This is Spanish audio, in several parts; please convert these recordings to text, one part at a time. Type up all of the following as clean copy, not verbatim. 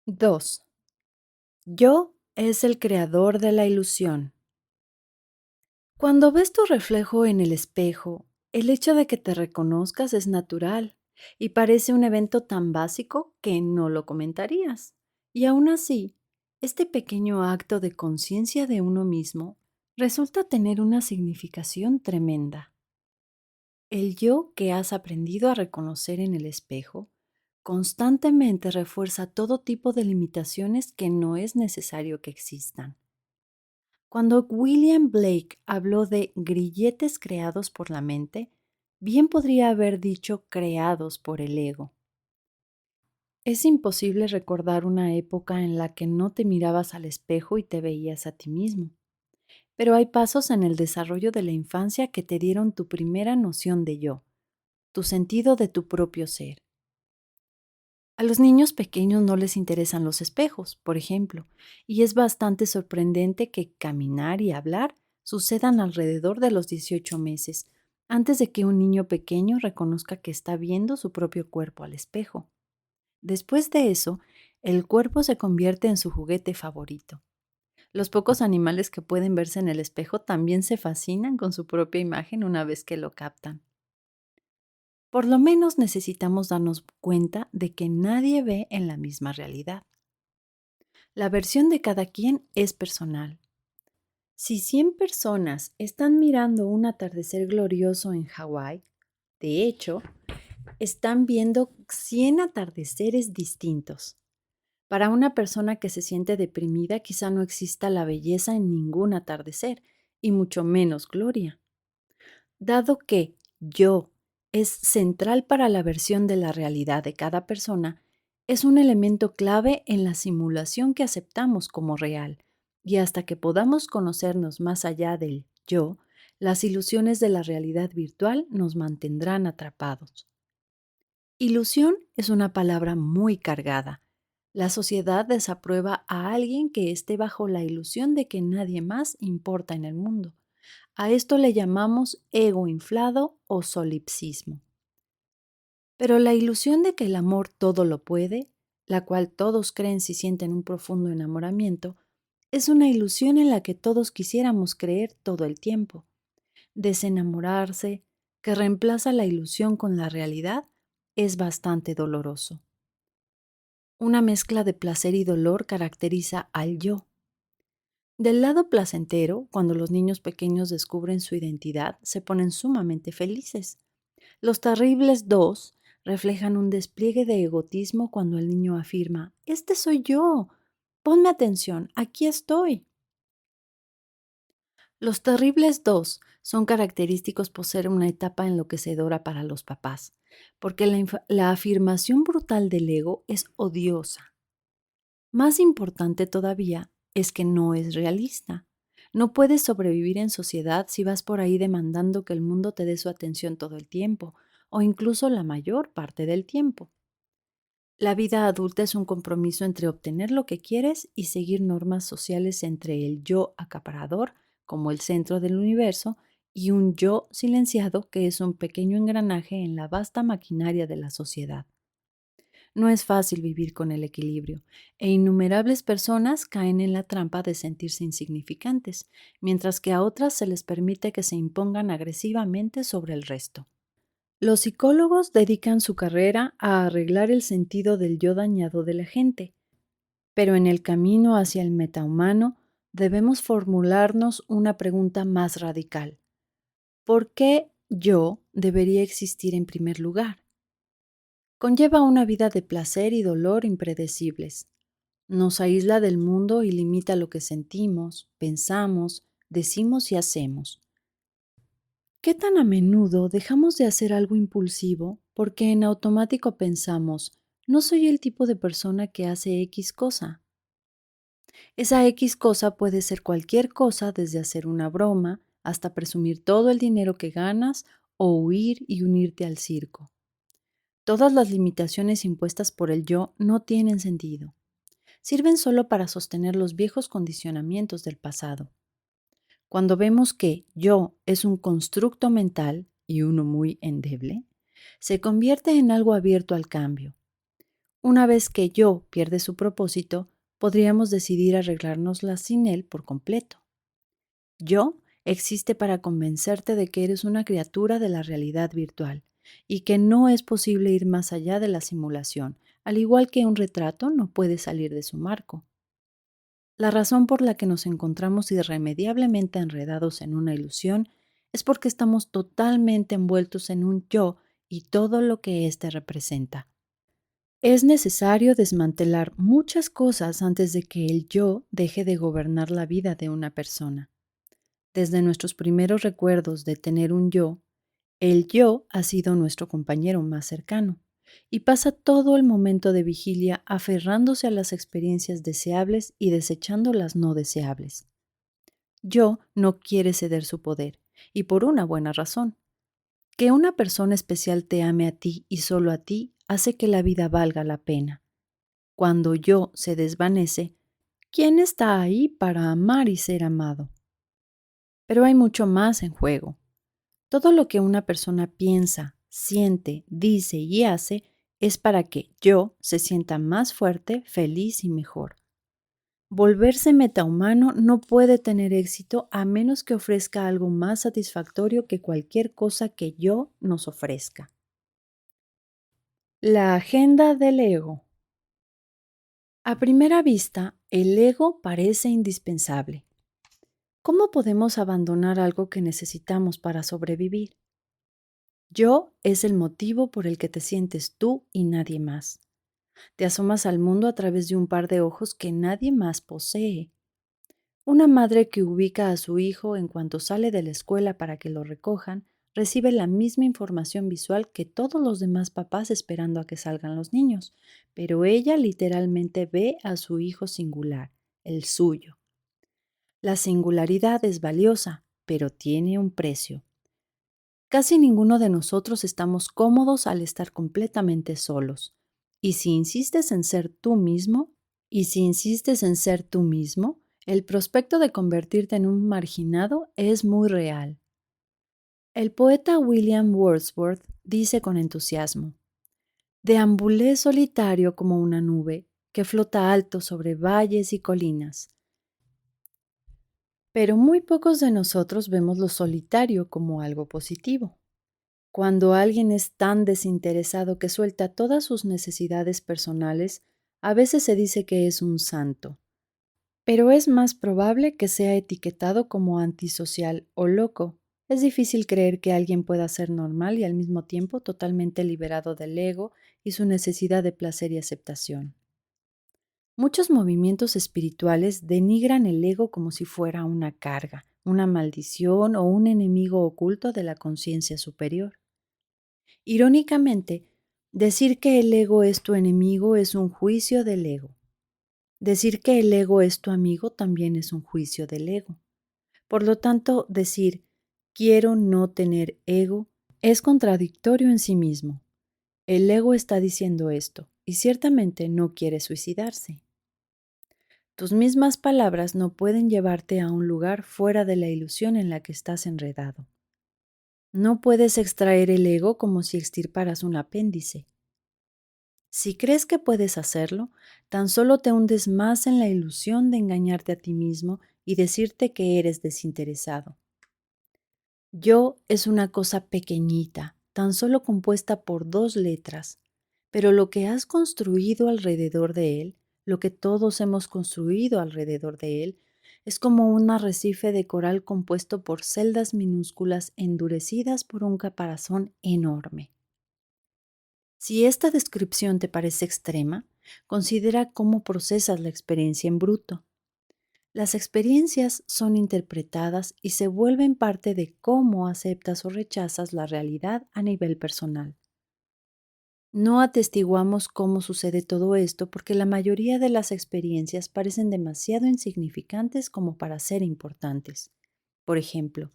2. Yo es el creador de la ilusión. Cuando ves tu reflejo en el espejo, el hecho de que te reconozcas es natural y parece un evento tan básico que no lo comentarías. Y aún así, este pequeño acto de conciencia de uno mismo resulta tener una significación tremenda. El yo que has aprendido a reconocer en el espejo constantemente refuerza todo tipo de limitaciones que no es necesario que existan. Cuando William Blake habló de grilletes creados por la mente, bien podría haber dicho creados por el ego. Es imposible recordar una época en la que no te mirabas al espejo y te veías a ti mismo, pero hay pasos en el desarrollo de la infancia que te dieron tu primera noción de yo, tu sentido de tu propio ser. A los niños pequeños no les interesan los espejos, por ejemplo, y es bastante sorprendente que caminar y hablar sucedan alrededor de los 18 meses, antes de que un niño pequeño reconozca que está viendo su propio cuerpo al espejo. Después de eso, el cuerpo se convierte en su juguete favorito. Los pocos animales que pueden verse en el espejo también se fascinan con su propia imagen una vez que lo captan. Por lo menos necesitamos darnos cuenta de que nadie ve en la misma realidad. La versión de cada quien es personal. Si 100 personas están mirando un atardecer glorioso en Hawái, de hecho, están viendo 100 atardeceres distintos. Para una persona que se siente deprimida, quizá no exista la belleza en ningún atardecer, y mucho menos gloria. Dado que yo es central para la versión de la realidad de cada persona, es un elemento clave en la simulación que aceptamos como real, y hasta que podamos conocernos más allá del yo, las ilusiones de la realidad virtual nos mantendrán atrapados. Ilusión es una palabra muy cargada. La sociedad desaprueba a alguien que esté bajo la ilusión de que nadie más importa en el mundo. A esto le llamamos ego inflado o solipsismo. Pero la ilusión de que el amor todo lo puede, la cual todos creen si sienten un profundo enamoramiento, es una ilusión en la que todos quisiéramos creer todo el tiempo. Desenamorarse, que reemplaza la ilusión con la realidad, es bastante doloroso. Una mezcla de placer y dolor caracteriza al yo. Del lado placentero, cuando los niños pequeños descubren su identidad, se ponen sumamente felices. Los terribles dos reflejan un despliegue de egotismo cuando el niño afirma, este soy yo, ponme atención, aquí estoy. Los terribles dos son característicos por ser una etapa enloquecedora para los papás, porque la afirmación brutal del ego es odiosa. Más importante todavía es que no es realista. No puedes sobrevivir en sociedad si vas por ahí demandando que el mundo te dé su atención todo el tiempo, o incluso la mayor parte del tiempo. La vida adulta es un compromiso entre obtener lo que quieres y seguir normas sociales entre el yo acaparador, como el centro del universo, y un yo silenciado que es un pequeño engranaje en la vasta maquinaria de la sociedad. No es fácil vivir con el equilibrio, e innumerables personas caen en la trampa de sentirse insignificantes, mientras que a otras se les permite que se impongan agresivamente sobre el resto. Los psicólogos dedican su carrera a arreglar el sentido del yo dañado de la gente, pero en el camino hacia el metahumano debemos formularnos una pregunta más radical. ¿Por qué yo debería existir en primer lugar? Conlleva una vida de placer y dolor impredecibles. Nos aísla del mundo y limita lo que sentimos, pensamos, decimos y hacemos. ¿Qué tan a menudo dejamos de hacer algo impulsivo porque en automático pensamos, no soy el tipo de persona que hace X cosa? Esa X cosa puede ser cualquier cosa, desde hacer una broma hasta presumir todo el dinero que ganas o huir y unirte al circo. Todas las limitaciones impuestas por el yo no tienen sentido. Sirven solo para sostener los viejos condicionamientos del pasado. Cuando vemos que yo es un constructo mental, y uno muy endeble, se convierte en algo abierto al cambio. Una vez que yo pierde su propósito, podríamos decidir arreglárnoslas sin él por completo. Yo existe para convencerte de que eres una criatura de la realidad virtual y que no es posible ir más allá de la simulación, al igual que un retrato no puede salir de su marco. La razón por la que nos encontramos irremediablemente enredados en una ilusión es porque estamos totalmente envueltos en un yo y todo lo que éste representa. Es necesario desmantelar muchas cosas antes de que el yo deje de gobernar la vida de una persona. Desde nuestros primeros recuerdos de tener un yo, el yo ha sido nuestro compañero más cercano y pasa todo el momento de vigilia aferrándose a las experiencias deseables y desechando las no deseables. Yo no quiere ceder su poder, y por una buena razón. Que una persona especial te ame a ti y solo a ti hace que la vida valga la pena. Cuando yo se desvanece, ¿quién está ahí para amar y ser amado? Pero hay mucho más en juego. Todo lo que una persona piensa, siente, dice y hace es para que yo se sienta más fuerte, feliz y mejor. Volverse metahumano no puede tener éxito a menos que ofrezca algo más satisfactorio que cualquier cosa que yo nos ofrezca. La agenda del ego. A primera vista, el ego parece indispensable. ¿Cómo podemos abandonar algo que necesitamos para sobrevivir? Yo es el motivo por el que te sientes tú y nadie más. Te asomas al mundo a través de un par de ojos que nadie más posee. Una madre que ubica a su hijo en cuanto sale de la escuela para que lo recojan, recibe la misma información visual que todos los demás papás esperando a que salgan los niños, pero ella literalmente ve a su hijo singular, el suyo. La singularidad es valiosa, pero tiene un precio. Casi ninguno de nosotros estamos cómodos al estar completamente solos. Y si insistes en ser tú mismo, el prospecto de convertirte en un marginado es muy real. El poeta William Wordsworth dice con entusiasmo: deambulé solitario como una nube que flota alto sobre valles y colinas. Pero muy pocos de nosotros vemos lo solitario como algo positivo. Cuando alguien es tan desinteresado que suelta todas sus necesidades personales, a veces se dice que es un santo. Pero es más probable que sea etiquetado como antisocial o loco. Es difícil creer que alguien pueda ser normal y al mismo tiempo totalmente liberado del ego y su necesidad de placer y aceptación. Muchos movimientos espirituales denigran el ego como si fuera una carga, una maldición o un enemigo oculto de la conciencia superior. Irónicamente, decir que el ego es tu enemigo es un juicio del ego. Decir que el ego es tu amigo también es un juicio del ego. Por lo tanto, decir quiero no tener ego es contradictorio en sí mismo. El ego está diciendo esto y ciertamente no quiere suicidarse. Tus mismas palabras no pueden llevarte a un lugar fuera de la ilusión en la que estás enredado. No puedes extraer el ego como si extirparas un apéndice. Si crees que puedes hacerlo, tan solo te hundes más en la ilusión de engañarte a ti mismo y decirte que eres desinteresado. Yo es una cosa pequeñita, tan solo compuesta por 2 letras, pero lo que has construido alrededor de él, lo que todos hemos construido alrededor de él, es como un arrecife de coral compuesto por celdas minúsculas endurecidas por un caparazón enorme. Si esta descripción te parece extrema, considera cómo procesas la experiencia en bruto. Las experiencias son interpretadas y se vuelven parte de cómo aceptas o rechazas la realidad a nivel personal. No atestiguamos cómo sucede todo esto porque la mayoría de las experiencias parecen demasiado insignificantes como para ser importantes. Por ejemplo,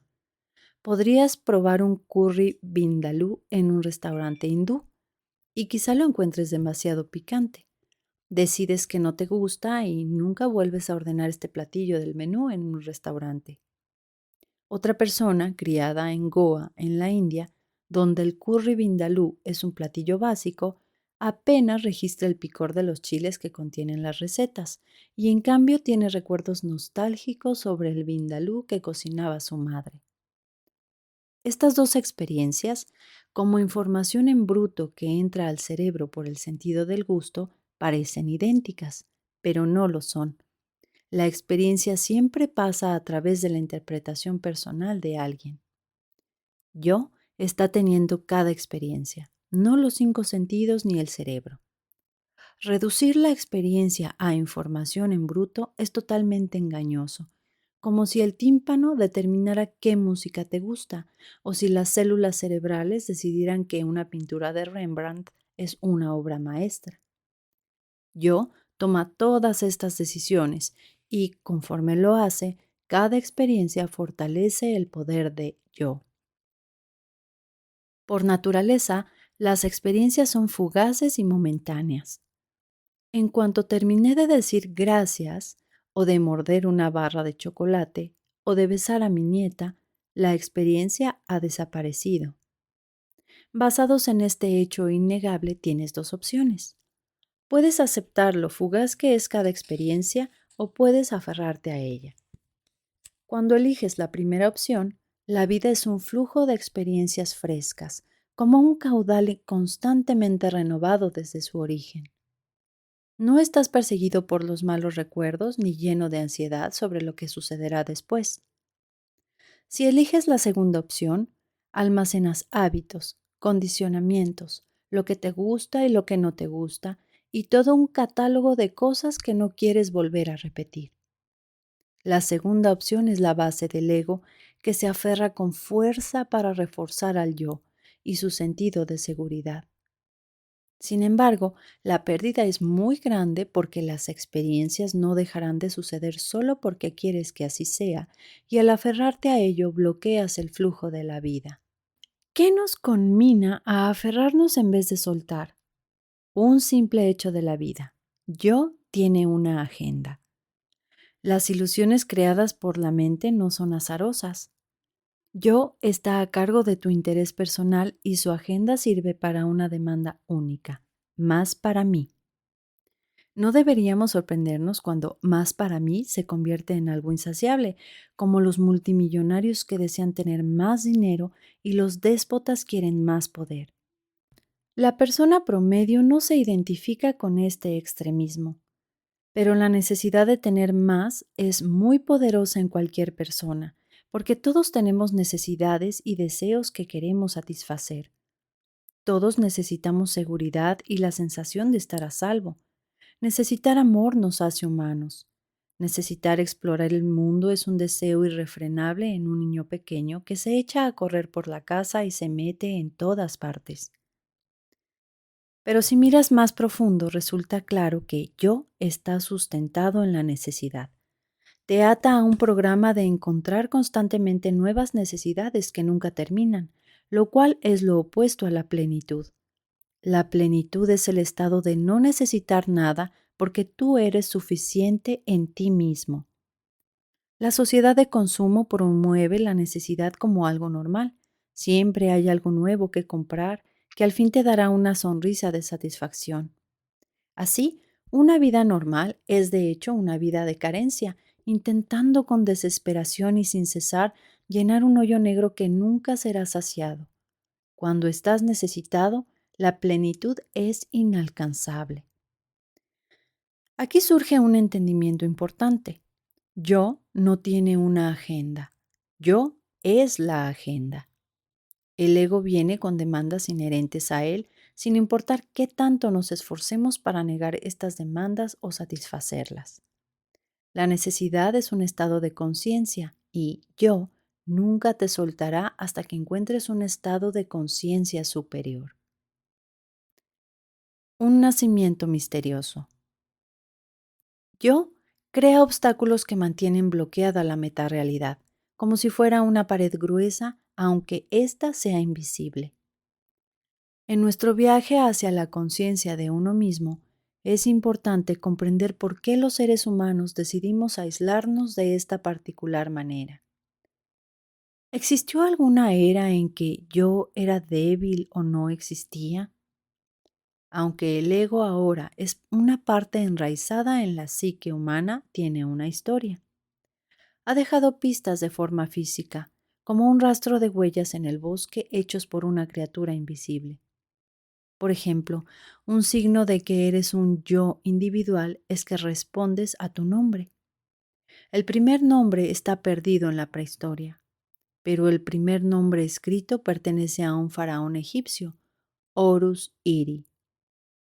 podrías probar un curry vindaloo en un restaurante hindú y quizá lo encuentres demasiado picante. Decides que no te gusta y nunca vuelves a ordenar este platillo del menú en un restaurante. Otra persona, criada en Goa, en la India, donde el curry vindaloo es un platillo básico, apenas registra el picor de los chiles que contienen las recetas, y en cambio tiene recuerdos nostálgicos sobre el vindalú que cocinaba su madre. Estas dos experiencias, como información en bruto que entra al cerebro por el sentido del gusto, parecen idénticas, pero no lo son. La experiencia siempre pasa a través de la interpretación personal de alguien. Yo está teniendo cada experiencia, no los cinco sentidos ni el cerebro. Reducir la experiencia a información en bruto es totalmente engañoso, como si el tímpano determinara qué música te gusta o si las células cerebrales decidieran que una pintura de Rembrandt es una obra maestra. Yo toma todas estas decisiones y, conforme lo hace, cada experiencia fortalece el poder de yo. Por naturaleza, las experiencias son fugaces y momentáneas. En cuanto terminé de decir gracias, o de morder una barra de chocolate, o de besar a mi nieta, la experiencia ha desaparecido. Basados en este hecho innegable, tienes dos opciones. Puedes aceptar lo fugaz que es cada experiencia o puedes aferrarte a ella. Cuando eliges la primera opción, la vida es un flujo de experiencias frescas, como un caudal constantemente renovado desde su origen. No estás perseguido por los malos recuerdos ni lleno de ansiedad sobre lo que sucederá después. Si eliges la segunda opción, almacenas hábitos, condicionamientos, lo que te gusta y lo que no te gusta, y todo un catálogo de cosas que no quieres volver a repetir. La segunda opción es la base del ego que se aferra con fuerza para reforzar al yo y su sentido de seguridad. Sin embargo, la pérdida es muy grande porque las experiencias no dejarán de suceder solo porque quieres que así sea, y al aferrarte a ello bloqueas el flujo de la vida. ¿Qué nos conmina a aferrarnos en vez de soltar? Un simple hecho de la vida. Yo tiene una agenda. Las ilusiones creadas por la mente no son azarosas. Yo está a cargo de tu interés personal y su agenda sirve para una demanda única, más para mí. No deberíamos sorprendernos cuando más para mí se convierte en algo insaciable, como los multimillonarios que desean tener más dinero y los déspotas quieren más poder. La persona promedio no se identifica con este extremismo, pero la necesidad de tener más es muy poderosa en cualquier persona, porque todos tenemos necesidades y deseos que queremos satisfacer. Todos necesitamos seguridad y la sensación de estar a salvo. Necesitar amor nos hace humanos. Necesitar explorar el mundo es un deseo irrefrenable en un niño pequeño que se echa a correr por la casa y se mete en todas partes. Pero si miras más profundo, resulta claro que yo está sustentado en la necesidad. Te ata a un programa de encontrar constantemente nuevas necesidades que nunca terminan, lo cual es lo opuesto a la plenitud. La plenitud es el estado de no necesitar nada porque tú eres suficiente en ti mismo. La sociedad de consumo promueve la necesidad como algo normal. Siempre hay algo nuevo que comprar que al fin te dará una sonrisa de satisfacción. Así, una vida normal es de hecho una vida de carencia, intentando con desesperación y sin cesar llenar un hoyo negro que nunca será saciado. Cuando estás necesitado, la plenitud es inalcanzable. Aquí surge un entendimiento importante. Yo no tiene una agenda. Yo es la agenda. El ego viene con demandas inherentes a él, sin importar qué tanto nos esforcemos para negar estas demandas o satisfacerlas. La necesidad es un estado de conciencia y yo nunca te soltará hasta que encuentres un estado de conciencia superior. Un nacimiento misterioso. Yo crea obstáculos que mantienen bloqueada la metarealidad, como si fuera una pared gruesa, aunque ésta sea invisible. En nuestro viaje hacia la conciencia de uno mismo, es importante comprender por qué los seres humanos decidimos aislarnos de esta particular manera. ¿Existió alguna era en que yo era débil o no existía? Aunque el ego ahora es una parte enraizada en la psique humana, tiene una historia. Ha dejado pistas de forma física, como un rastro de huellas en el bosque hechos por una criatura invisible. Por ejemplo, un signo de que eres un yo individual es que respondes a tu nombre. El primer nombre está perdido en la prehistoria, pero el primer nombre escrito pertenece a un faraón egipcio, Horus Iri,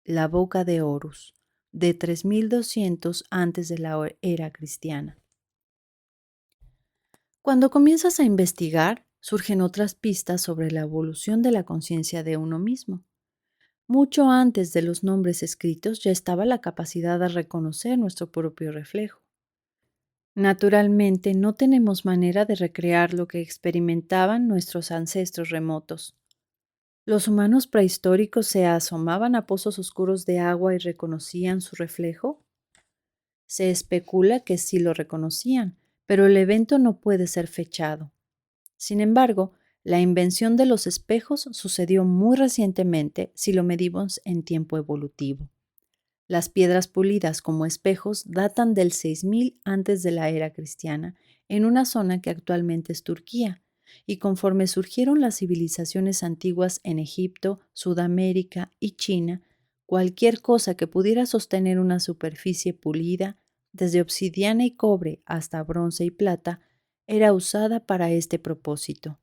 la boca de Horus, de 3200 antes de la era cristiana. Cuando comienzas a investigar, surgen otras pistas sobre la evolución de la conciencia de uno mismo. Mucho antes de los nombres escritos ya estaba la capacidad de reconocer nuestro propio reflejo. Naturalmente, no tenemos manera de recrear lo que experimentaban nuestros ancestros remotos. Los humanos prehistóricos se asomaban a pozos oscuros de agua y reconocían su reflejo. Se especula que sí lo reconocían, pero el evento no puede ser fechado. Sin embargo, la invención de los espejos sucedió muy recientemente si lo medimos en tiempo evolutivo. Las piedras pulidas como espejos datan del 6000 antes de la era cristiana, en una zona que actualmente es Turquía, y conforme surgieron las civilizaciones antiguas en Egipto, Sudamérica y China, cualquier cosa que pudiera sostener una superficie pulida, desde obsidiana y cobre hasta bronce y plata, era usada para este propósito.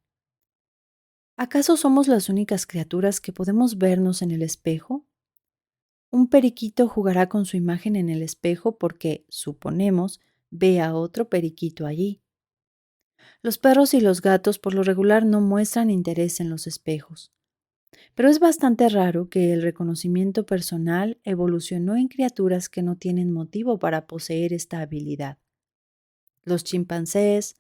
¿Acaso somos las únicas criaturas que podemos vernos en el espejo? Un periquito jugará con su imagen en el espejo porque, suponemos, ve a otro periquito allí. Los perros y los gatos por lo regular no muestran interés en los espejos, pero es bastante raro que el reconocimiento personal evolucionó en criaturas que no tienen motivo para poseer esta habilidad. Los chimpancés,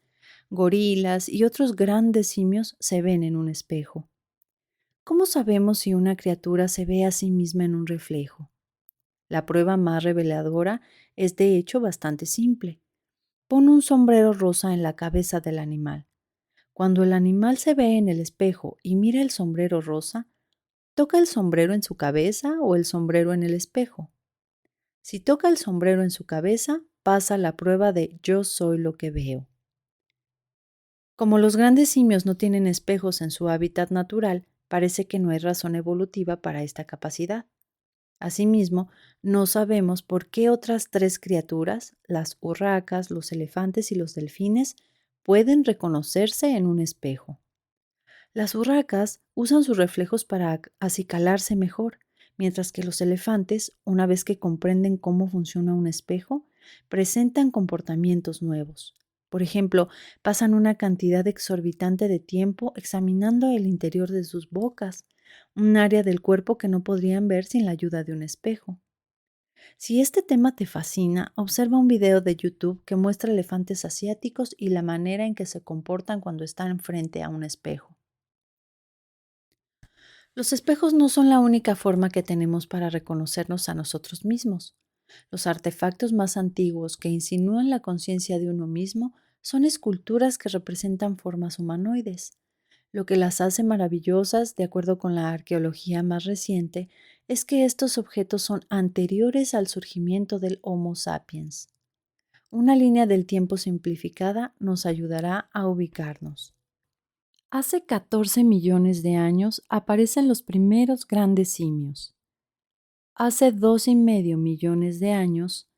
gorilas y otros grandes simios se ven en un espejo. ¿Cómo sabemos si una criatura se ve a sí misma en un reflejo? La prueba más reveladora es de hecho bastante simple. Pon un sombrero rosa en la cabeza del animal. Cuando el animal se ve en el espejo y mira el sombrero rosa, ¿toca el sombrero en su cabeza o el sombrero en el espejo? Si toca el sombrero en su cabeza, pasa la prueba de yo soy lo que veo. Como los grandes simios no tienen espejos en su hábitat natural, parece que no hay razón evolutiva para esta capacidad. Asimismo, no sabemos por qué otras tres criaturas, las urracas, los elefantes y los delfines, pueden reconocerse en un espejo. Las urracas usan sus reflejos para acicalarse mejor, mientras que los elefantes, una vez que comprenden cómo funciona un espejo, presentan comportamientos nuevos. Por ejemplo, pasan una cantidad exorbitante de tiempo examinando el interior de sus bocas, un área del cuerpo que no podrían ver sin la ayuda de un espejo. Si este tema te fascina, observa un video de YouTube que muestra elefantes asiáticos y la manera en que se comportan cuando están frente a un espejo. Los espejos no son la única forma que tenemos para reconocernos a nosotros mismos. Los artefactos más antiguos que insinúan la conciencia de uno mismo son esculturas que representan formas humanoides. Lo que las hace maravillosas, de acuerdo con la arqueología más reciente, es que estos objetos son anteriores al surgimiento del Homo sapiens. Una línea del tiempo simplificada nos ayudará a ubicarnos. Hace 14 millones de años aparecen los primeros grandes simios. Hace 2,5 millones de años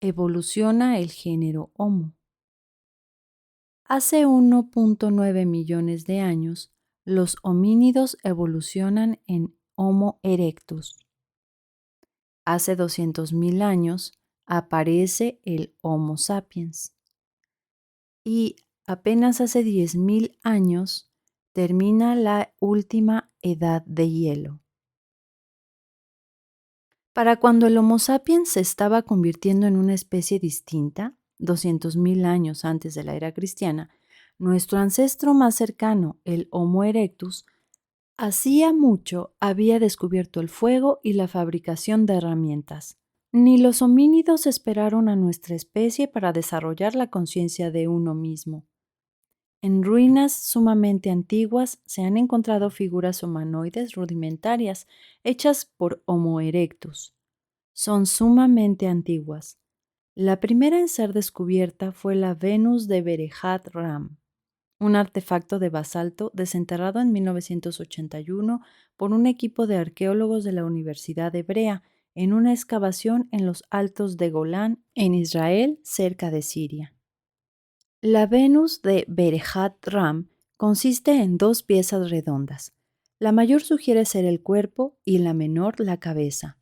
evoluciona el género Homo. Hace 1,9 millones de años los homínidos evolucionan en Homo erectus. Hace 200,000 años aparece el Homo sapiens. Y apenas hace 10,000 años termina la última edad de hielo. Para cuando el Homo sapiens se estaba convirtiendo en una especie distinta, 200,000 años antes de la era cristiana, nuestro ancestro más cercano, el Homo erectus, hacía mucho había descubierto el fuego y la fabricación de herramientas. Ni los homínidos esperaron a nuestra especie para desarrollar la conciencia de uno mismo. En ruinas sumamente antiguas se han encontrado figuras humanoides rudimentarias hechas por Homo erectus. Son sumamente antiguas. La primera en ser descubierta fue la Venus de Berejat Ram, un artefacto de basalto desenterrado en 1981 por un equipo de arqueólogos de la Universidad Hebrea en una excavación en los Altos de Golán, en Israel, cerca de Siria. La Venus de Berejat Ram consiste en dos piezas redondas. La mayor sugiere ser el cuerpo y la menor la cabeza.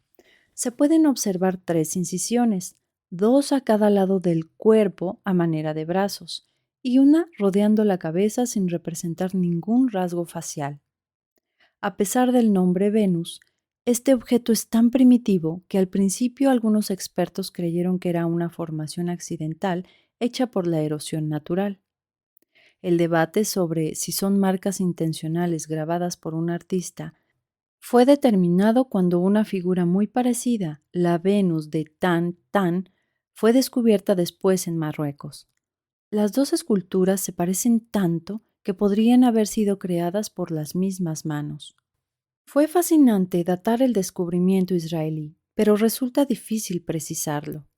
Se pueden observar tres incisiones, dos a cada lado del cuerpo a manera de brazos y una rodeando la cabeza sin representar ningún rasgo facial. A pesar del nombre Venus, este objeto es tan primitivo que al principio algunos expertos creyeron que era una formación accidental hecha por la erosión natural. El debate sobre si son marcas intencionales grabadas por un artista fue determinado cuando una figura muy parecida, la Venus de Tan Tan, fue descubierta después en Marruecos. Las dos esculturas se parecen tanto que podrían haber sido creadas por las mismas manos. Fue fascinante datar el descubrimiento israelí, pero resulta difícil precisarlo.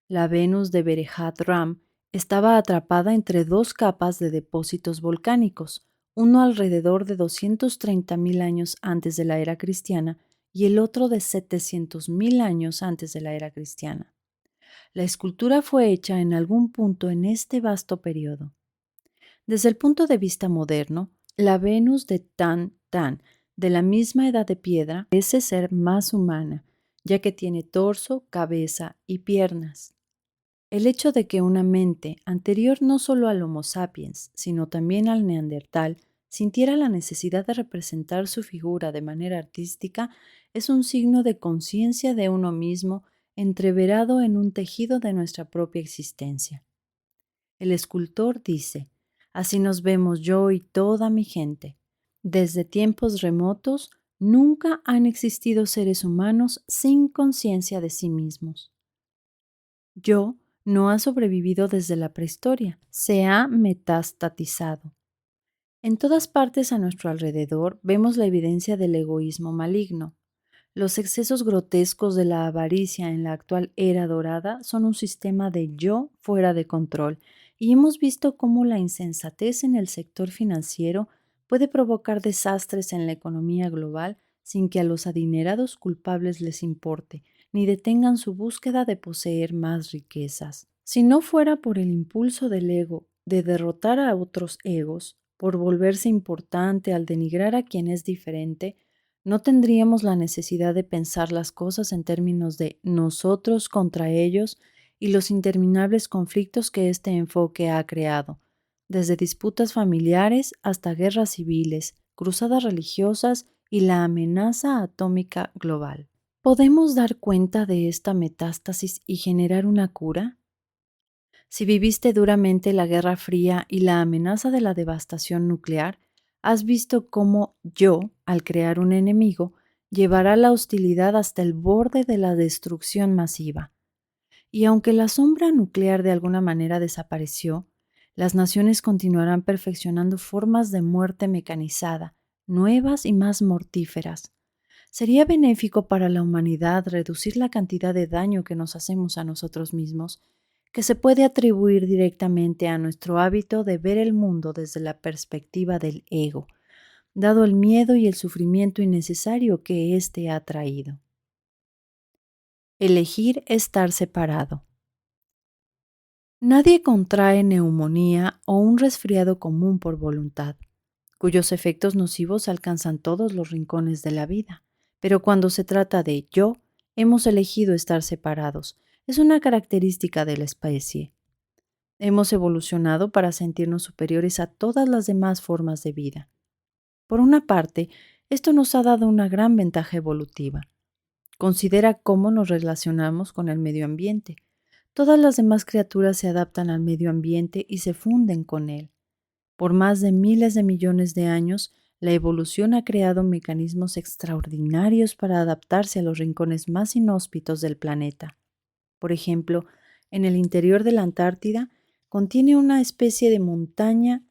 La Venus de Berejat Ram estaba atrapada entre dos capas de depósitos volcánicos, uno alrededor de 230.000 años antes de la era cristiana y el otro de 700.000 años antes de la era cristiana. La escultura fue hecha en algún punto en este vasto periodo. Desde el punto de vista moderno, la Venus de Tan Tan, de la misma edad de piedra, parece ser más humana, ya que tiene torso, cabeza y piernas. El hecho de que una mente anterior no solo al Homo sapiens, sino también al neandertal, sintiera la necesidad de representar su figura de manera artística es un signo de conciencia de uno mismo entreverado en un tejido de nuestra propia existencia. El escultor dice: así nos vemos yo y toda mi gente. Desde tiempos remotos nunca han existido seres humanos sin conciencia de sí mismos. Yo no ha sobrevivido desde la prehistoria, se ha metastatizado. En todas partes a nuestro alrededor vemos la evidencia del egoísmo maligno. Los excesos grotescos de la avaricia en la actual era dorada son un sistema de yo fuera de control y hemos visto cómo la insensatez en el sector financiero puede provocar desastres en la economía global sin que a los adinerados culpables les importe, ni detengan su búsqueda de poseer más riquezas. Si no fuera por el impulso del ego de derrotar a otros egos, por volverse importante al denigrar a quien es diferente, no tendríamos la necesidad de pensar las cosas en términos de nosotros contra ellos y los interminables conflictos que este enfoque ha creado, desde disputas familiares hasta guerras civiles, cruzadas religiosas y la amenaza atómica global. ¿Podemos dar cuenta de esta metástasis y generar una cura? Si viviste duramente la Guerra Fría y la amenaza de la devastación nuclear, has visto cómo yo, al crear un enemigo, llevará la hostilidad hasta el borde de la destrucción masiva. Y aunque la sombra nuclear de alguna manera desapareció, las naciones continuarán perfeccionando formas de muerte mecanizada, nuevas y más mortíferas. ¿Sería benéfico para la humanidad reducir la cantidad de daño que nos hacemos a nosotros mismos, que se puede atribuir directamente a nuestro hábito de ver el mundo desde la perspectiva del ego, dado el miedo y el sufrimiento innecesario que éste ha traído? Elegir estar separado. Nadie contrae neumonía o un resfriado común por voluntad, cuyos efectos nocivos alcanzan todos los rincones de la vida. Pero cuando se trata de yo, hemos elegido estar separados. Es una característica de la especie. Hemos evolucionado para sentirnos superiores a todas las demás formas de vida. Por una parte, esto nos ha dado una gran ventaja evolutiva. Considera cómo nos relacionamos con el medio ambiente. Todas las demás criaturas se adaptan al medio ambiente y se funden con él. Por más de miles de millones de años, la evolución ha creado mecanismos extraordinarios para adaptarse a los rincones más inhóspitos del planeta. Por ejemplo, en el interior de la Antártida contiene una especie de montaña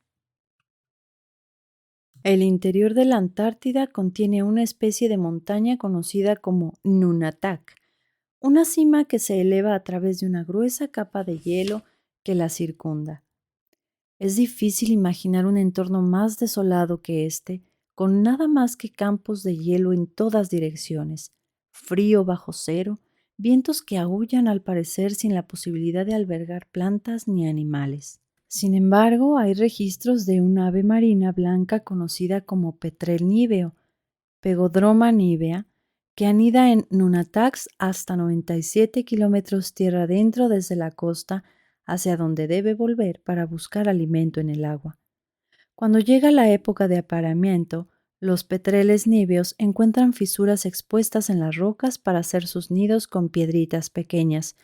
El interior de la Antártida contiene una especie de montaña conocida como Nunatak, una cima que se eleva a través de una gruesa capa de hielo que la circunda. Es difícil imaginar un entorno más desolado que este, con nada más que campos de hielo en todas direcciones, frío bajo cero, vientos que aúllan al parecer sin la posibilidad de albergar plantas ni animales. Sin embargo, hay registros de un ave marina blanca conocida como petrel níveo, Pegodroma nívea, que anida en Nunataks hasta 97 kilómetros tierra adentro desde la costa hacia donde debe volver para buscar alimento en el agua. Cuando llega la época de apareamiento, los petreles níveos encuentran fisuras expuestas en las rocas para hacer sus nidos con piedritas pequeñas,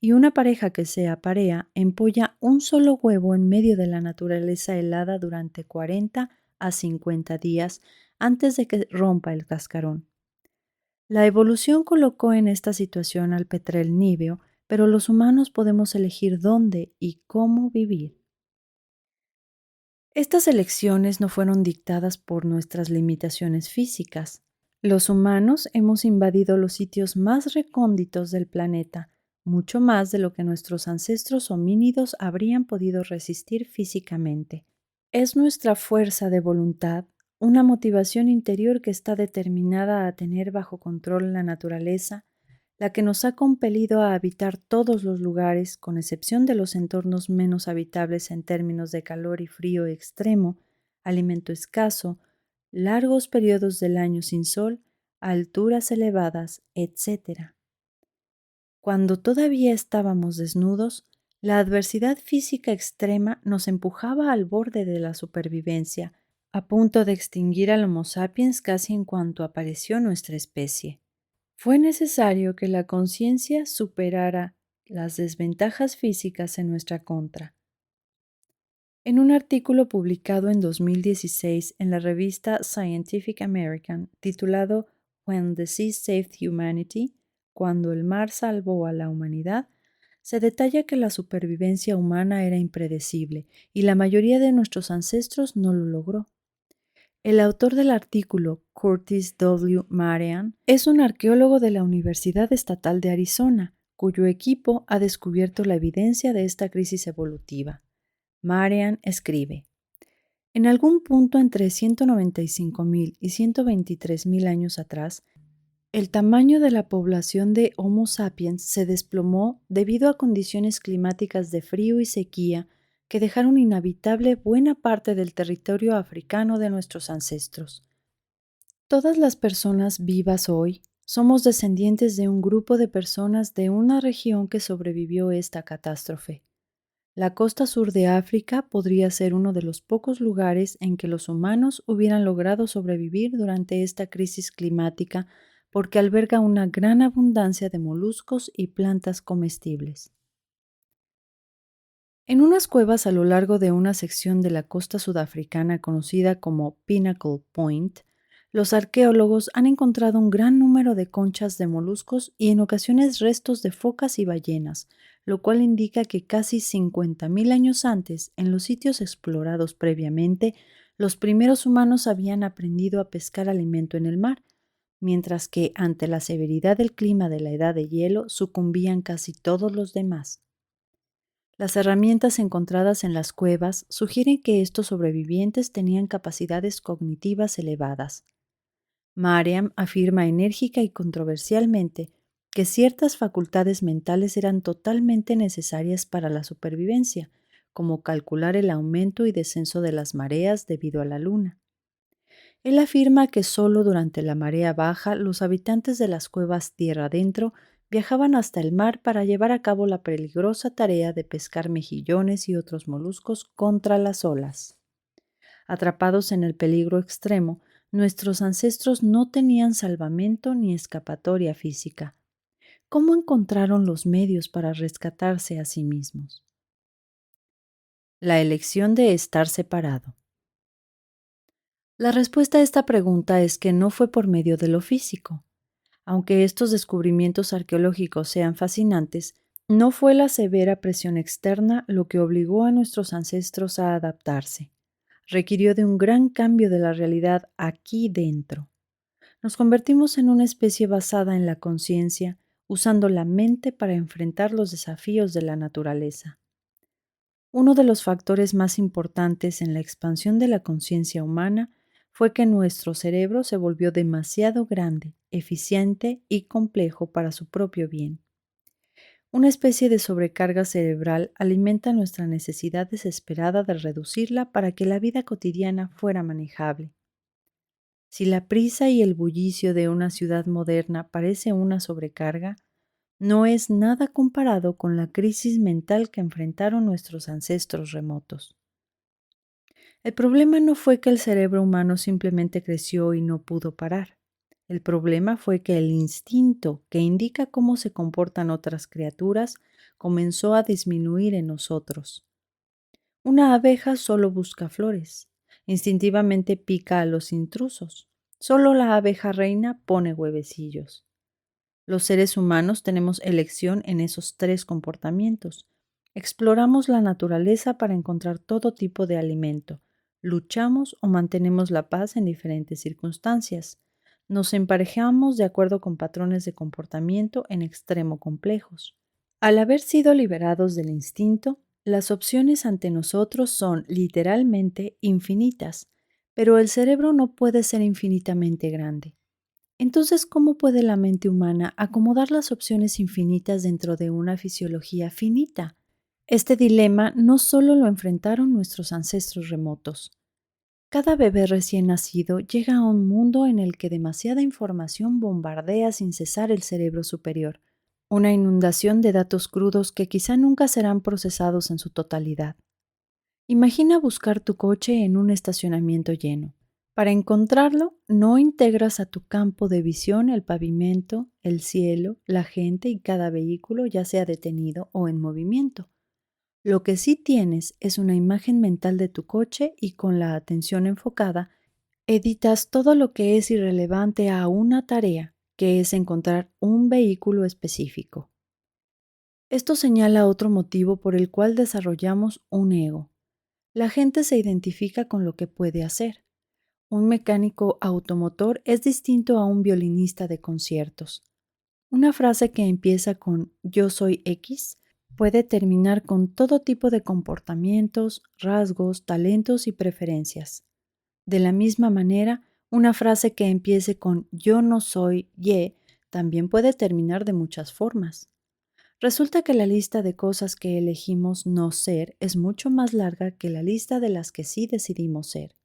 y una pareja que se aparea empolla un solo huevo en medio de la naturaleza helada durante 40 a 50 días antes de que rompa el cascarón. La evolución colocó en esta situación al petrel níveo, pero los humanos podemos elegir dónde y cómo vivir. Estas elecciones no fueron dictadas por nuestras limitaciones físicas. Los humanos hemos invadido los sitios más recónditos del planeta, mucho más de lo que nuestros ancestros homínidos habrían podido resistir físicamente. Es nuestra fuerza de voluntad, una motivación interior que está determinada a tener bajo control la naturaleza, la que nos ha compelido a habitar todos los lugares, con excepción de los entornos menos habitables en términos de calor y frío extremo, alimento escaso, largos periodos del año sin sol, alturas elevadas, etc. Cuando todavía estábamos desnudos, la adversidad física extrema nos empujaba al borde de la supervivencia, a punto de extinguir al Homo sapiens casi en cuanto apareció nuestra especie. Fue necesario que la conciencia superara las desventajas físicas en nuestra contra. En un artículo publicado en 2016 en la revista Scientific American, titulado When the Sea Saved Humanity, cuando el mar salvó a la humanidad, se detalla que la supervivencia humana era impredecible y la mayoría de nuestros ancestros no lo logró. El autor del artículo, Curtis W. Marian, es un arqueólogo de la Universidad Estatal de Arizona, cuyo equipo ha descubierto la evidencia de esta crisis evolutiva. Marian escribe: en algún punto entre 195.000 y 123.000 años atrás, el tamaño de la población de Homo sapiens se desplomó debido a condiciones climáticas de frío y sequía que dejaron inhabitable buena parte del territorio africano de nuestros ancestros. Todas las personas vivas hoy somos descendientes de un grupo de personas de una región que sobrevivió esta catástrofe. La costa sur de África podría ser uno de los pocos lugares en que los humanos hubieran logrado sobrevivir durante esta crisis climática porque alberga una gran abundancia de moluscos y plantas comestibles. En unas cuevas a lo largo de una sección de la costa sudafricana conocida como Pinnacle Point, los arqueólogos han encontrado un gran número de conchas de moluscos y en ocasiones restos de focas y ballenas, lo cual indica que casi 50.000 años antes, en los sitios explorados previamente, los primeros humanos habían aprendido a pescar alimento en el mar, mientras que ante la severidad del clima de la edad de hielo sucumbían casi todos los demás. Las herramientas encontradas en las cuevas sugieren que estos sobrevivientes tenían capacidades cognitivas elevadas. Mariam afirma enérgica y controversialmente que ciertas facultades mentales eran totalmente necesarias para la supervivencia, como calcular el aumento y descenso de las mareas debido a la luna. Él afirma que solo durante la marea baja los habitantes de las cuevas tierra adentro viajaban hasta el mar para llevar a cabo la peligrosa tarea de pescar mejillones y otros moluscos contra las olas. Atrapados en el peligro extremo, nuestros ancestros no tenían salvamento ni escapatoria física. ¿Cómo encontraron los medios para rescatarse a sí mismos? La elección de estar separado. La respuesta a esta pregunta es que no fue por medio de lo físico. Aunque estos descubrimientos arqueológicos sean fascinantes, no fue la severa presión externa lo que obligó a nuestros ancestros a adaptarse. requirió de un gran cambio de la realidad aquí dentro. Nos convertimos en una especie basada en la conciencia, usando la mente para enfrentar los desafíos de la naturaleza. Uno de los factores más importantes en la expansión de la conciencia humana fue que nuestro cerebro se volvió demasiado grande, eficiente y complejo para su propio bien. Una especie de sobrecarga cerebral alimenta nuestra necesidad desesperada de reducirla para que la vida cotidiana fuera manejable. Si la prisa y el bullicio de una ciudad moderna parece una sobrecarga, no es nada comparado con la crisis mental que enfrentaron nuestros ancestros remotos. El problema no fue que el cerebro humano simplemente creció y no pudo parar. El problema fue que el instinto que indica cómo se comportan otras criaturas comenzó a disminuir en nosotros. Una abeja solo busca flores. Instintivamente pica a los intrusos. Solo la abeja reina pone huevecillos. Los seres humanos tenemos elección en esos tres comportamientos. Exploramos la naturaleza para encontrar todo tipo de alimento. Luchamos o mantenemos la paz en diferentes circunstancias. Nos emparejamos de acuerdo con patrones de comportamiento en extremo complejos. Al haber sido liberados del instinto, las opciones ante nosotros son literalmente infinitas, pero el cerebro no puede ser infinitamente grande. Entonces, ¿cómo puede la mente humana acomodar las opciones infinitas dentro de una fisiología finita? Este dilema no solo lo enfrentaron nuestros ancestros remotos. Cada bebé recién nacido llega a un mundo en el que demasiada información bombardea sin cesar el cerebro superior, una inundación de datos crudos que quizá nunca serán procesados en su totalidad. Imagina buscar tu coche en un estacionamiento lleno. Para encontrarlo, no integras a tu campo de visión el pavimento, el cielo, la gente y cada vehículo, ya sea detenido o en movimiento. Lo que sí tienes es una imagen mental de tu coche y con la atención enfocada, editas todo lo que es irrelevante a una tarea, que es encontrar un vehículo específico. Esto señala otro motivo por el cual desarrollamos un ego. La gente se identifica con lo que puede hacer. Un mecánico automotor es distinto a un violinista de conciertos. Una frase que empieza con "yo soy X" puede terminar con todo tipo de comportamientos, rasgos, talentos y preferencias. De la misma manera, una frase que empiece con "yo no soy Y" también puede terminar de muchas formas. Resulta que la lista de cosas que elegimos no ser es mucho más larga que la lista de las que sí decidimos ser.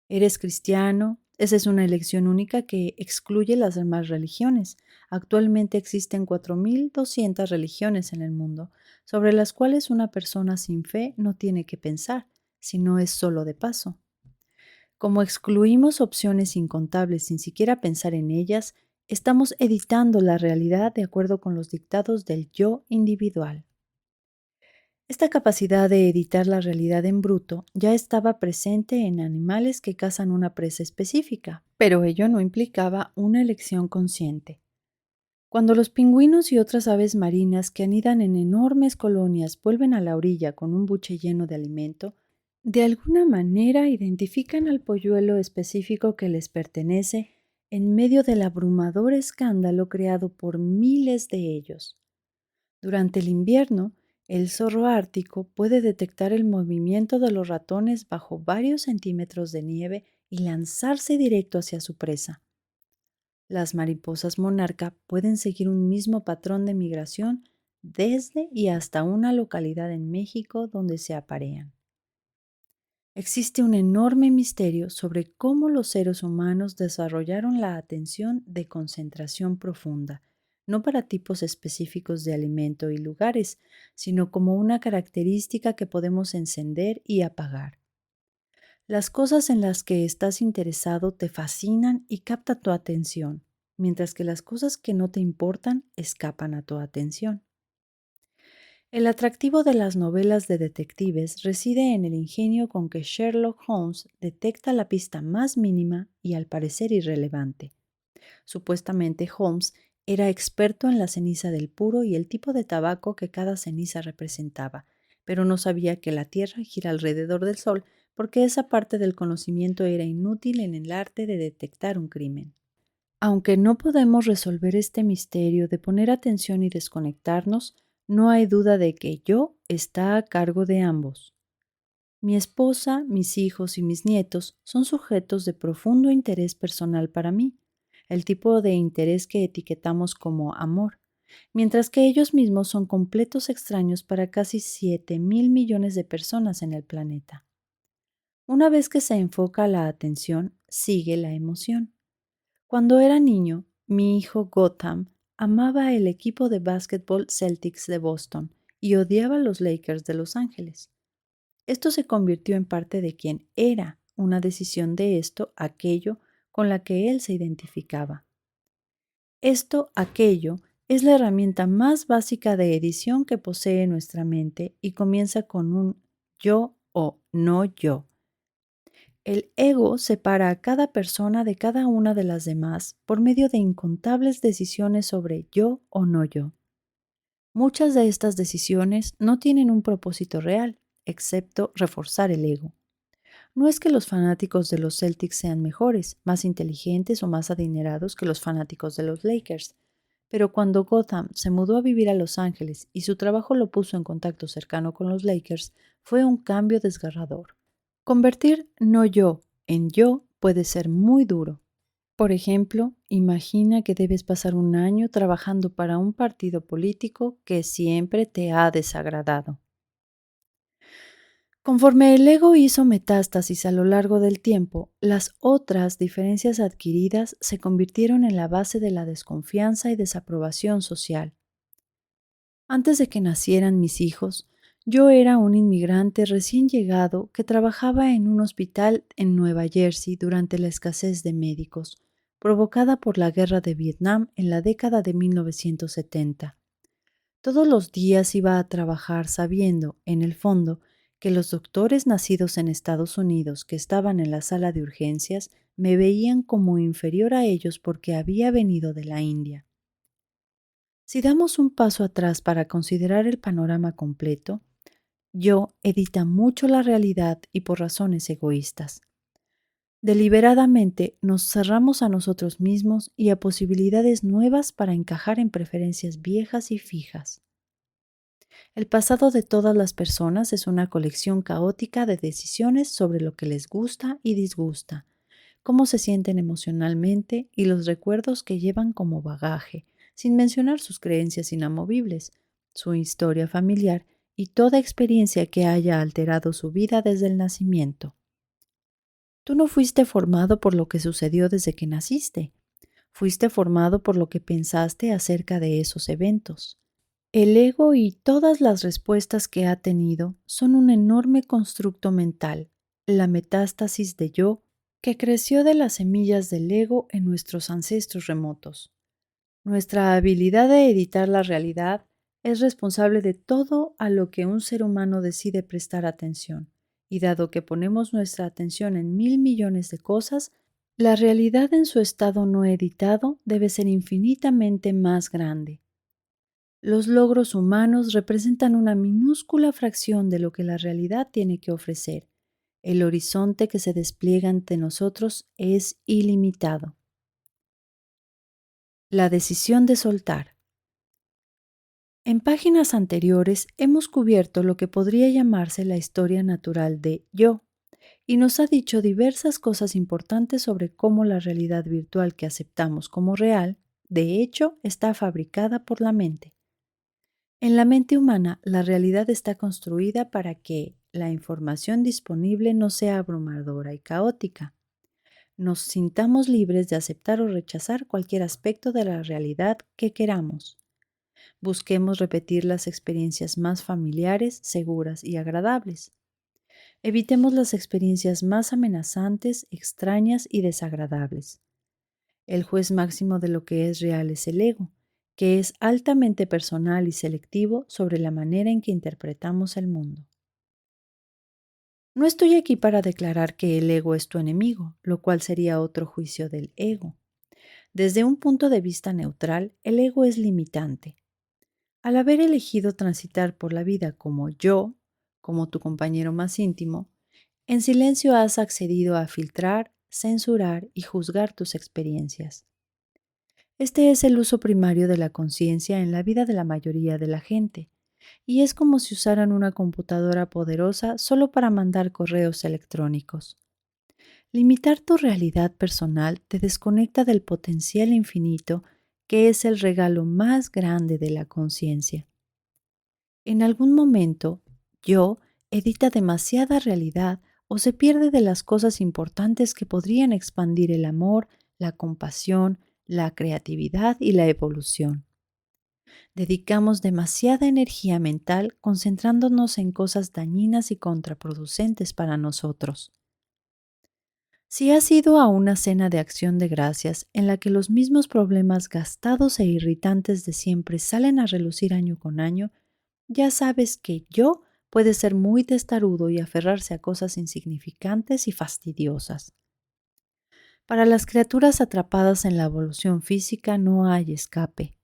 ¿Eres cristiano? Esa es una elección única que excluye las demás religiones. Actualmente existen 4.200 religiones en el mundo, sobre las cuales una persona sin fe no tiene que pensar, sino es solo de paso. Como excluimos opciones incontables sin siquiera pensar en ellas, estamos editando la realidad de acuerdo con los dictados del yo individual. Esta capacidad de editar la realidad en bruto ya estaba presente en animales que cazan una presa específica, pero ello no implicaba una elección consciente. Cuando los pingüinos y otras aves marinas que anidan en enormes colonias vuelven a la orilla con un buche lleno de alimento, de alguna manera identifican al polluelo específico que les pertenece en medio del abrumador escándalo creado por miles de ellos. Durante el invierno, el zorro ártico puede detectar el movimiento de los ratones bajo varios centímetros de nieve y lanzarse directo hacia su presa. Las mariposas monarca pueden seguir un mismo patrón de migración desde y hasta una localidad en México donde se aparean. Existe un enorme misterio sobre cómo los seres humanos desarrollaron la atención de concentración profunda, no para tipos específicos de alimento y lugares, sino como una característica que podemos encender y apagar. Las cosas en las que estás interesado te fascinan y captan tu atención, mientras que las cosas que no te importan escapan a tu atención. El atractivo de las novelas de detectives reside en el ingenio con que Sherlock Holmes detecta la pista más mínima y al parecer irrelevante. Supuestamente Holmes era experto en la ceniza del puro y el tipo de tabaco que cada ceniza representaba, pero no sabía que la Tierra gira alrededor del Sol porque esa parte del conocimiento era inútil en el arte de detectar un crimen. Aunque no podemos resolver este misterio de poner atención y desconectarnos, no hay duda de que yo está a cargo de ambos. Mi esposa, mis hijos y mis nietos son sujetos de profundo interés personal para mí, el tipo de interés que etiquetamos como amor, mientras que ellos mismos son completos extraños para casi 7.000 millones de personas en el planeta. Una vez que se enfoca la atención, sigue la emoción. Cuando era niño, mi hijo Gotham amaba el equipo de básquetbol Celtics de Boston y odiaba a los Lakers de Los Ángeles. Esto se convirtió en parte de quien era, una decisión de esto, aquello, con la que él se identificaba. Esto, aquello, es la herramienta más básica de edición que posee nuestra mente y comienza con un yo o no yo. El ego separa a cada persona de cada una de las demás por medio de incontables decisiones sobre yo o no yo. Muchas de estas decisiones no tienen un propósito real, excepto reforzar el ego. No es que los fanáticos de los Celtics sean mejores, más inteligentes o más adinerados que los fanáticos de los Lakers, pero cuando Gotham se mudó a vivir a Los Ángeles y su trabajo lo puso en contacto cercano con los Lakers, fue un cambio desgarrador. Convertir no yo en yo puede ser muy duro. Por ejemplo, imagina que debes pasar un año trabajando para un partido político que siempre te ha desagradado. Conforme el ego hizo metástasis a lo largo del tiempo, las otras diferencias adquiridas se convirtieron en la base de la desconfianza y desaprobación social. Antes de que nacieran mis hijos, yo era un inmigrante recién llegado que trabajaba en un hospital en Nueva Jersey durante la escasez de médicos, provocada por la guerra de Vietnam en la década de 1970. Todos los días iba a trabajar sabiendo, en el fondo, que los doctores nacidos en Estados Unidos que estaban en la sala de urgencias me veían como inferior a ellos porque había venido de la India. Si damos un paso atrás para considerar el panorama completo, yo edita mucho la realidad y por razones egoístas. Deliberadamente nos cerramos a nosotros mismos y a posibilidades nuevas para encajar en preferencias viejas y fijas. El pasado de todas las personas es una colección caótica de decisiones sobre lo que les gusta y disgusta, cómo se sienten emocionalmente y los recuerdos que llevan como bagaje, sin mencionar sus creencias inamovibles, su historia familiar y toda experiencia que haya alterado su vida desde el nacimiento. Tú no fuiste formado por lo que sucedió desde que naciste, fuiste formado por lo que pensaste acerca de esos eventos. El ego y todas las respuestas que ha tenido son un enorme constructo mental, la metástasis de yo que creció de las semillas del ego en nuestros ancestros remotos. Nuestra habilidad de editar la realidad es responsable de todo a lo que un ser humano decide prestar atención, y dado que ponemos nuestra atención en 1.000 millones de cosas, la realidad en su estado no editado debe ser infinitamente más grande. Los logros humanos representan una minúscula fracción de lo que la realidad tiene que ofrecer. El horizonte que se despliega ante nosotros es ilimitado. La decisión de soltar. En páginas anteriores hemos cubierto lo que podría llamarse la historia natural de yo, y nos ha dicho diversas cosas importantes sobre cómo la realidad virtual que aceptamos como real, de hecho, está fabricada por la mente. En la mente humana, la realidad está construida para que la información disponible no sea abrumadora y caótica. Nos sintamos libres de aceptar o rechazar cualquier aspecto de la realidad que queramos. Busquemos repetir las experiencias más familiares, seguras y agradables. Evitemos las experiencias más amenazantes, extrañas y desagradables. El juez máximo de lo que es real es el ego, que es altamente personal y selectivo sobre la manera en que interpretamos el mundo. No estoy aquí para declarar que el ego es tu enemigo, lo cual sería otro juicio del ego. Desde un punto de vista neutral, el ego es limitante. Al haber elegido transitar por la vida como yo, como tu compañero más íntimo, En silencio has accedido a filtrar, censurar y juzgar tus experiencias. Este es el uso primario de la conciencia en la vida de la mayoría de la gente, y es como si usaran una computadora poderosa solo para mandar correos electrónicos. Limitar tu realidad personal te desconecta del potencial infinito que es el regalo más grande de la conciencia. En algún momento, yo edita demasiada realidad o se pierde de las cosas importantes que podrían expandir el amor, la compasión, la creatividad y la evolución. Dedicamos demasiada energía mental concentrándonos en cosas dañinas y contraproducentes para nosotros. Si has ido a una cena de acción de gracias en la que los mismos problemas gastados e irritantes de siempre salen a relucir año con año, ya sabes que yo puede ser muy testarudo y aferrarse a cosas insignificantes y fastidiosas. Para las criaturas atrapadas en la evolución física no hay escape.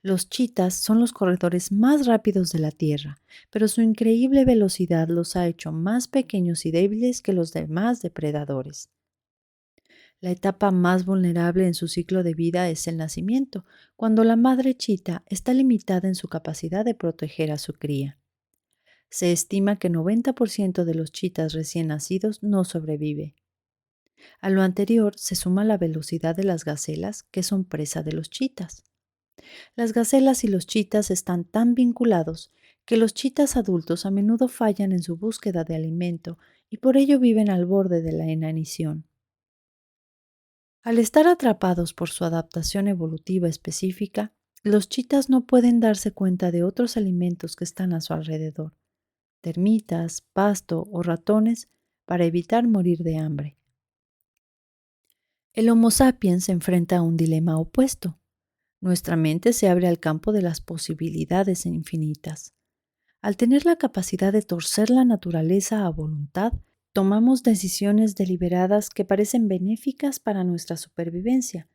Los chitas son los corredores más rápidos de la Tierra, pero su increíble velocidad los ha hecho más pequeños y débiles que los demás depredadores. La etapa más vulnerable en su ciclo de vida es el nacimiento, cuando la madre chita está limitada en su capacidad de proteger a su cría. Se estima que 90% de los chitas recién nacidos no sobrevive. A lo anterior se suma la velocidad de las gacelas, que son presa de los chitas. Las gacelas y los chitas están tan vinculados que los chitas adultos a menudo fallan en su búsqueda de alimento y por ello viven al borde de la inanición. Al estar atrapados por su adaptación evolutiva específica, los chitas no pueden darse cuenta de otros alimentos que están a su alrededor, termitas, pasto o ratones, para evitar morir de hambre. El Homo sapiens se enfrenta a un dilema opuesto. Nuestra mente se abre al campo de las posibilidades infinitas. Al tener la capacidad de torcer la naturaleza a voluntad, tomamos decisiones deliberadas que parecen benéficas para nuestra supervivencia,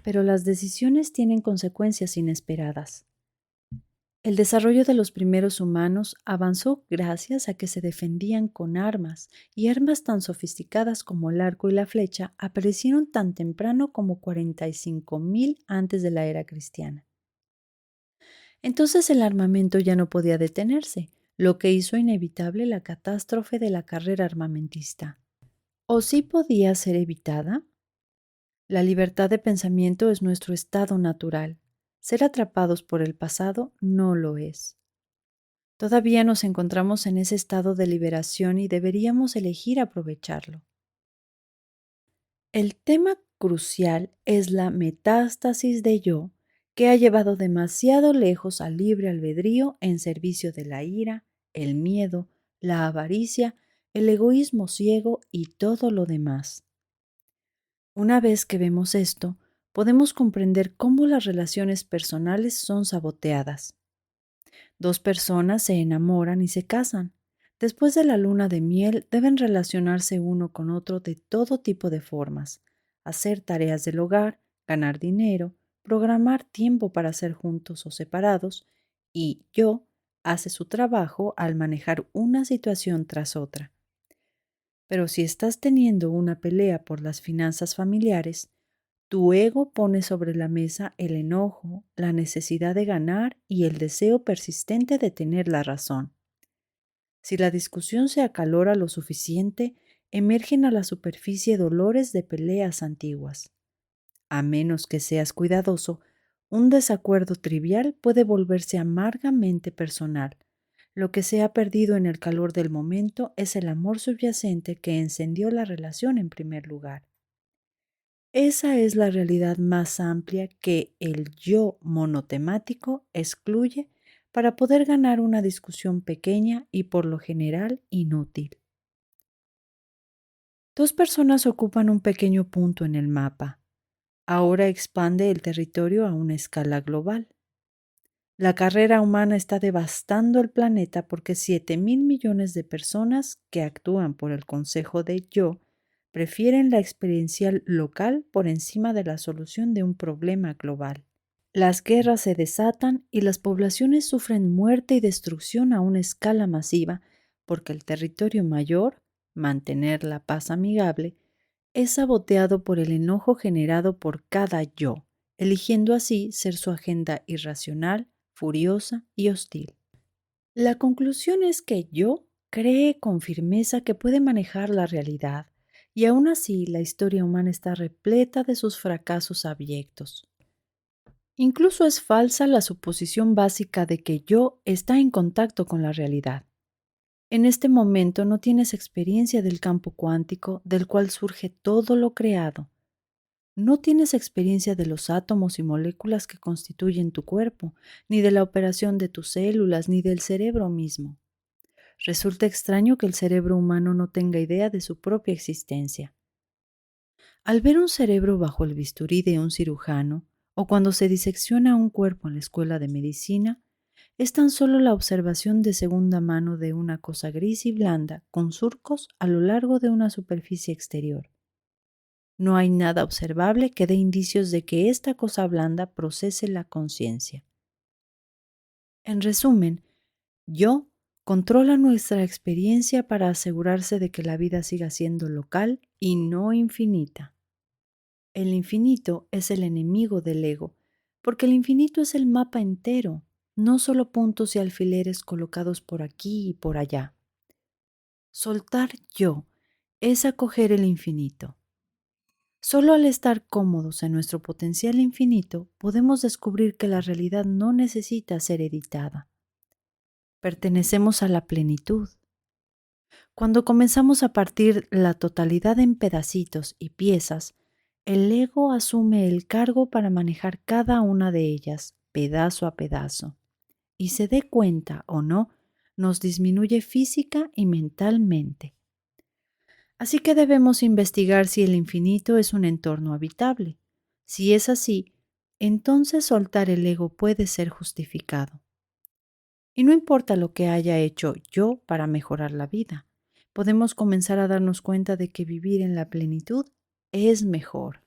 pero las decisiones tienen consecuencias inesperadas. El desarrollo de los primeros humanos avanzó gracias a que se defendían con armas, y armas tan sofisticadas como el arco y la flecha aparecieron tan temprano como 45.000 antes de la era cristiana. Entonces el armamento ya no podía detenerse, lo que hizo inevitable la catástrofe de la carrera armamentista. ¿O sí podía ser evitada? La libertad de pensamiento es nuestro estado natural. Ser atrapados por el pasado no lo es. Todavía nos encontramos en ese estado de liberación y deberíamos elegir aprovecharlo. El tema crucial es la metástasis de yo, que ha llevado demasiado lejos al libre albedrío en servicio de la ira, el miedo, la avaricia, el egoísmo ciego y todo lo demás. Una vez que vemos esto, podemos comprender cómo las relaciones personales son saboteadas. Dos personas se enamoran y se casan. Después de la luna de miel deben relacionarse uno con otro de todo tipo de formas, hacer tareas del hogar, ganar dinero, programar tiempo para ser juntos o separados, y yo hace su trabajo al manejar una situación tras otra. Pero si estás teniendo una pelea por las finanzas familiares, tu ego pone sobre la mesa el enojo, la necesidad de ganar y el deseo persistente de tener la razón. Si la discusión se acalora lo suficiente, emergen a la superficie dolores de peleas antiguas. A menos que seas cuidadoso, un desacuerdo trivial puede volverse amargamente personal. Lo que se ha perdido en el calor del momento es el amor subyacente que encendió la relación en primer lugar. Esa es la realidad más amplia que el yo monotemático excluye para poder ganar una discusión pequeña y por lo general inútil. Dos personas ocupan un pequeño punto en el mapa. Ahora expande el territorio a una escala global. La carrera humana está devastando el planeta porque 7.000 millones de personas que actúan por el consejo de yo prefieren la experiencial local por encima de la solución de un problema global. Las guerras se desatan y las poblaciones sufren muerte y destrucción a una escala masiva porque el territorio mayor mantener la paz amigable, es saboteado por el enojo generado por cada yo, eligiendo así ser su agenda irracional, furiosa y hostil. La conclusión es que yo cree con firmeza que puede manejar la realidad, y aún así la historia humana está repleta de sus fracasos abyectos. Incluso es falsa la suposición básica de que yo está en contacto con la realidad. En este momento no tienes experiencia del campo cuántico del cual surge todo lo creado. No tienes experiencia de los átomos y moléculas que constituyen tu cuerpo, ni de la operación de tus células, ni del cerebro mismo. Resulta extraño que el cerebro humano no tenga idea de su propia existencia. Al ver un cerebro bajo el bisturí de un cirujano, o cuando se disecciona un cuerpo en la escuela de medicina, es tan solo la observación de segunda mano de una cosa gris y blanda con surcos a lo largo de una superficie exterior. No hay nada observable que dé indicios de que esta cosa blanda procese la conciencia. En resumen, yo controla nuestra experiencia para asegurarse de que la vida siga siendo local y no infinita. El infinito es el enemigo del ego, porque el infinito es el mapa entero, no solo puntos y alfileres colocados por aquí y por allá. Soltar yo es acoger el infinito. Solo al estar cómodos en nuestro potencial infinito podemos descubrir que la realidad no necesita ser editada. Pertenecemos a la plenitud. Cuando comenzamos a partir la totalidad en pedacitos y piezas, el ego asume el cargo para manejar cada una de ellas, pedazo a pedazo, y se dé cuenta o no, nos disminuye física y mentalmente. Así que debemos investigar si el infinito es un entorno habitable. Si es así, entonces soltar el ego puede ser justificado. Y no importa lo que haya hecho yo para mejorar la vida, podemos comenzar a darnos cuenta de que vivir en la plenitud es mejor.